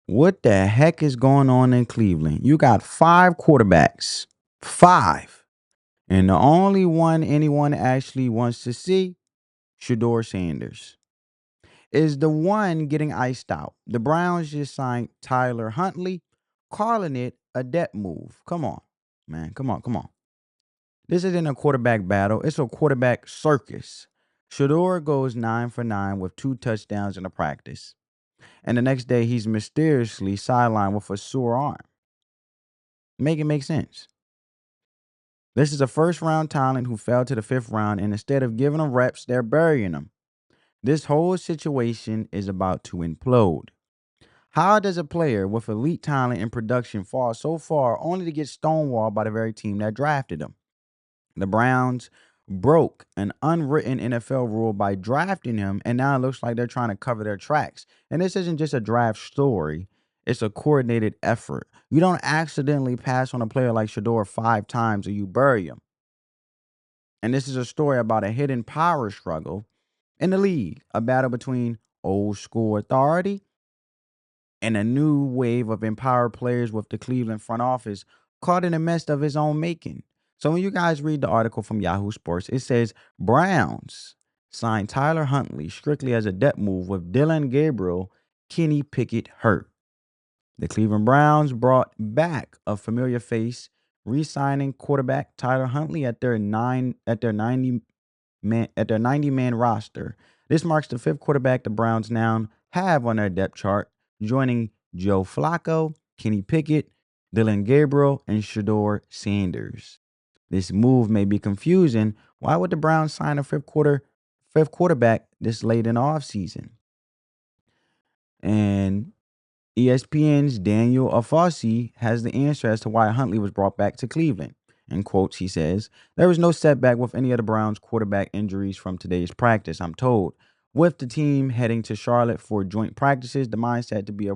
What the heck is going on in Cleveland? You got five quarterbacks. Five. And the only one anyone actually wants to see, Shedeur Sanders, is the one getting iced out. The Browns just signed Tyler Huntley, calling it a debt move. Come on, man. Come on, come on. This isn't a quarterback battle, it's a quarterback circus. Shedeur goes 9 for 9 with two touchdowns in a practice. And the next day, he's mysteriously sidelined with a sore arm. Make it make sense. This is a first round talent who fell to the fifth round, and instead of giving him reps, they're burying him. This whole situation is about to implode. How does a player with elite talent and production fall so far only to get stonewalled by the very team that drafted him? The Browns broke an unwritten NFL rule by drafting him, and now it looks like they're trying to cover their tracks. And this isn't just a draft story, it's a coordinated effort. You don't accidentally pass on a player like Shedeur 5 times or you bury him. And this is a story about a hidden power struggle in the league, a battle between old school authority and a new wave of empowered players with the Cleveland front office caught in a mess of his own making. So when you guys read the article from Yahoo Sports, it says Browns signed Tyler Huntley strictly as a debt move with Dylan Gabriel, Kenny Pickett hurt. The Cleveland Browns brought back a familiar face, re-signing quarterback Tyler Huntley at their 90-man roster. This marks the fifth quarterback the Browns now have on their depth chart, joining Joe Flacco, Kenny Pickett, Dylan Gabriel, and Shedeur Sanders. This move may be confusing. Why would the Browns sign a fifth quarterback this late in the offseason? And ESPN's Daniel Afasi has the answer as to why Huntley was brought back to Cleveland. In quotes, he says, "There was no setback with any of the Browns' quarterback injuries from today's practice, I'm told. With the team heading to Charlotte for joint practices, the mindset to be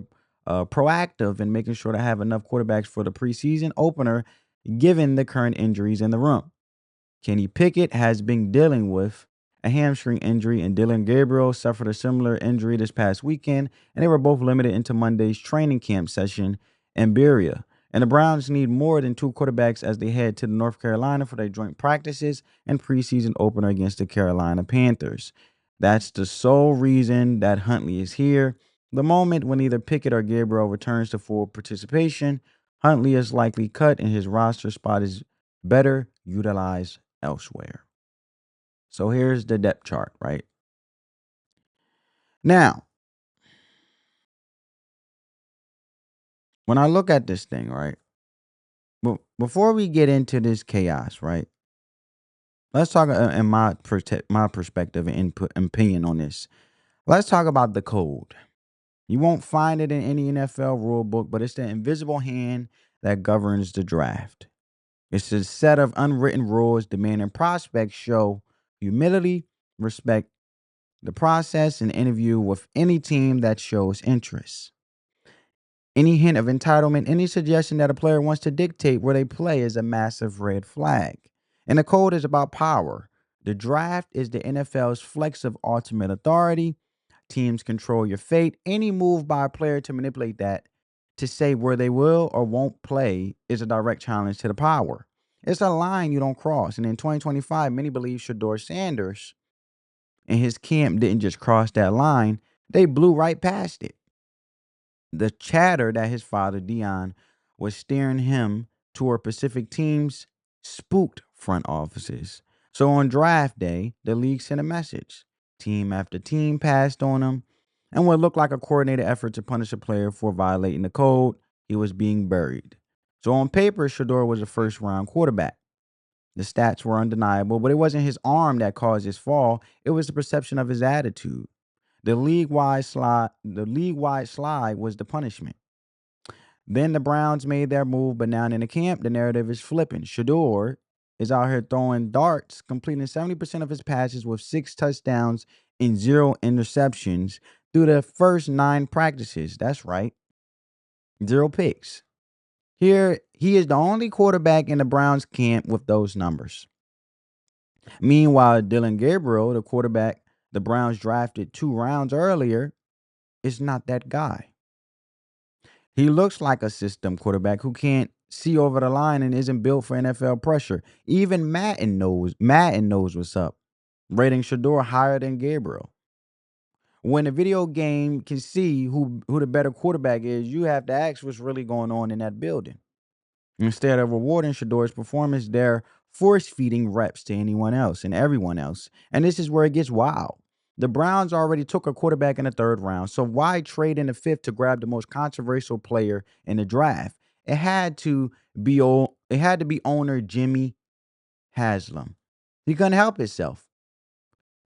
proactive in making sure to have enough quarterbacks for the preseason opener, given the current injuries in the room. Kenny Pickett has been dealing with a hamstring injury, and Dylan Gabriel suffered a similar injury this past weekend, and they were both limited into Monday's training camp session in Berea. And the Browns need more than two quarterbacks as they head to North Carolina for their joint practices and preseason opener against the Carolina Panthers. That's the sole reason that Huntley is here. The moment when either Pickett or Gabriel returns to full participation, Huntley is likely cut and his roster spot is better utilized elsewhere." So here's the depth chart, right? Now, when I look at this thing, right? Before we get into this chaos, right? Let's talk in my perspective and input opinion on this. Let's talk about the code. You won't find it in any NFL rule book, but it's the invisible hand that governs the draft. It's a set of unwritten rules demanding prospects show humility, respect the process, and interview with any team that shows interest. Any hint of entitlement, any suggestion that a player wants to dictate where they play is a massive red flag. And the code is about power. The draft is the NFL's flex of ultimate authority. Teams control your fate. Any move by a player to manipulate that to say where they will or won't play is a direct challenge to the power. It's a line you don't cross. And in 2025, many believe Shedeur Sanders and his camp didn't just cross that line, they blew right past it. The chatter that his father, Deion, was steering him toward Pacific teams spooked front offices. So on draft day, the league sent a message. Team after team passed on him, and what looked like a coordinated effort to punish a player for violating the code, he was being buried. So on paper, Shedeur was a first round quarterback. The stats were undeniable, but it wasn't his arm that caused his fall. It was the perception of his attitude. The league-wide slide was the punishment. Then the Browns made their move, but now in the camp, the narrative is flipping. Shedeur is out here throwing darts, completing 70% of his passes with 6 touchdowns and 0 interceptions through the first 9 practices. That's right, 0 picks. Here, he is the only quarterback in the Browns camp with those numbers. Meanwhile, Dylan Gabriel, the quarterback the Browns drafted 2 rounds earlier, is not that guy. He looks like a system quarterback who can't see over the line and isn't built for NFL pressure. Even Madden knows what's up, rating Shedeur higher than Gabriel. When a video game can see who the better quarterback is, you have to ask what's really going on in that building. Instead of rewarding Shador's performance, they're force feeding reps to anyone else and everyone else. And this is where it gets wild. The Browns already took a quarterback in the third round, so why trade in the fifth to grab the most controversial player in the draft? It had to be owner Jimmy Haslam. He couldn't help himself.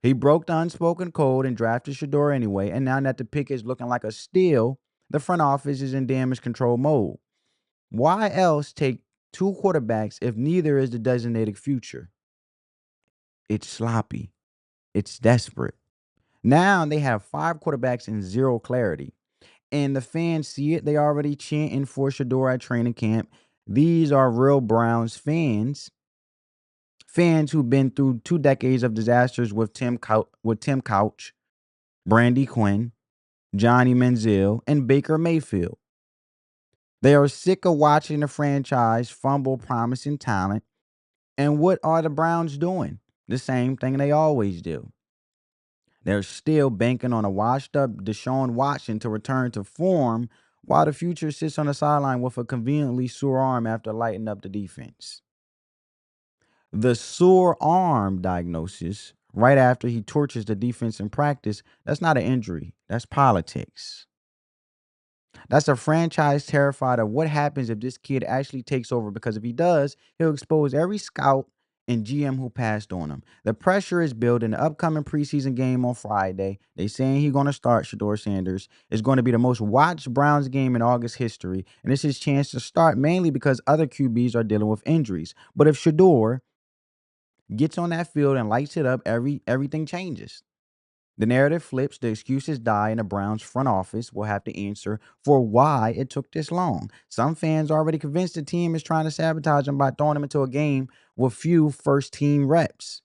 He broke the unspoken code and drafted Shedeur anyway, and now that the pick is looking like a steal, the front office is in damage control mode. Why else take two quarterbacks if neither is the designated future? It's sloppy. It's desperate. Now they have five quarterbacks and zero clarity. And the fans see it. They already chanting for Shedeur at training camp. These are real Browns fans who've been through 2 decades of disasters with Tim Couch, Brandy Quinn, Johnny Manziel, and Baker Mayfield. They are sick of watching the franchise fumble promising talent. And what are the Browns doing? The same thing they always do. They're still banking on a washed up Deshaun Watson to return to form while the future sits on the sideline with a conveniently sore arm after lighting up the defense. The sore arm diagnosis, right after he tortures the defense in practice, that's not an injury. That's politics. That's a franchise terrified of what happens if this kid actually takes over, because if he does, he'll expose every scout and GM who passed on him. The pressure is building. The upcoming preseason game on Friday, they saying he's going to start Shedeur Sanders. Is going to be the most watched Browns game in August history, and it's his chance to start mainly because other QBs are dealing with injuries. But if Shedeur gets on that field and lights it up, everything changes. The narrative flips, the excuses die, and the Browns front office will have to answer for why it took this long. Some fans are already convinced the team is trying to sabotage them by throwing them into a game with few first-team reps.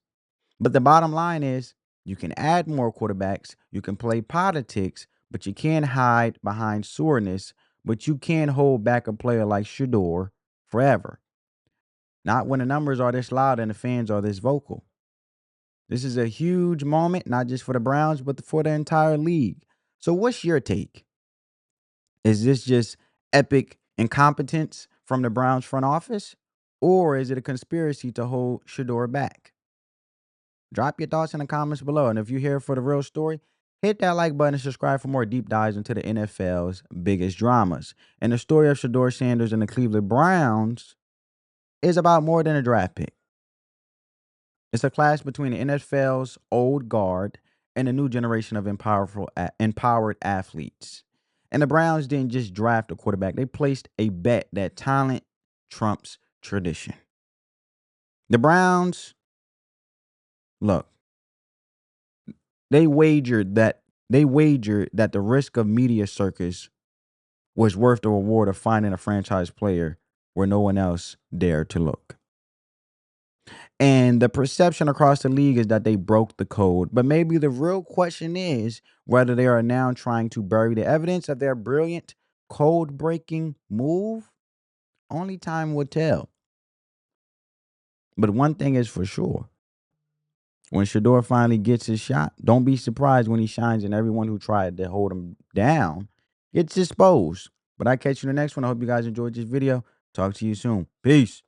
But the bottom line is, you can add more quarterbacks, you can play politics, but you can't hide behind soreness, but you can't hold back a player like Shedeur forever. Not when the numbers are this loud and the fans are this vocal. This is a huge moment, not just for the Browns, but for the entire league. So what's your take? Is this just epic incompetence from the Browns front office? Or is it a conspiracy to hold Shedeur back? Drop your thoughts in the comments below. And if you're here for the real story, hit that like button and subscribe for more deep dives into the NFL's biggest dramas. And the story of Shedeur Sanders and the Cleveland Browns is about more than a draft pick. It's a clash between the NFL's old guard and a new generation of empowered athletes. And the Browns didn't just draft a quarterback, they placed a bet that talent trumps tradition. The Browns, look, they wagered that the risk of media circus was worth the reward of finding a franchise player where no one else dared to look. And the perception across the league is that they broke the code. But maybe the real question is whether they are now trying to bury the evidence of their brilliant code breaking move. Only time will tell. But one thing is for sure. When Shedeur finally gets his shot, don't be surprised when he shines and everyone who tried to hold him down gets exposed. But I catch you in the next one. I hope you guys enjoyed this video. Talk to you soon. Peace.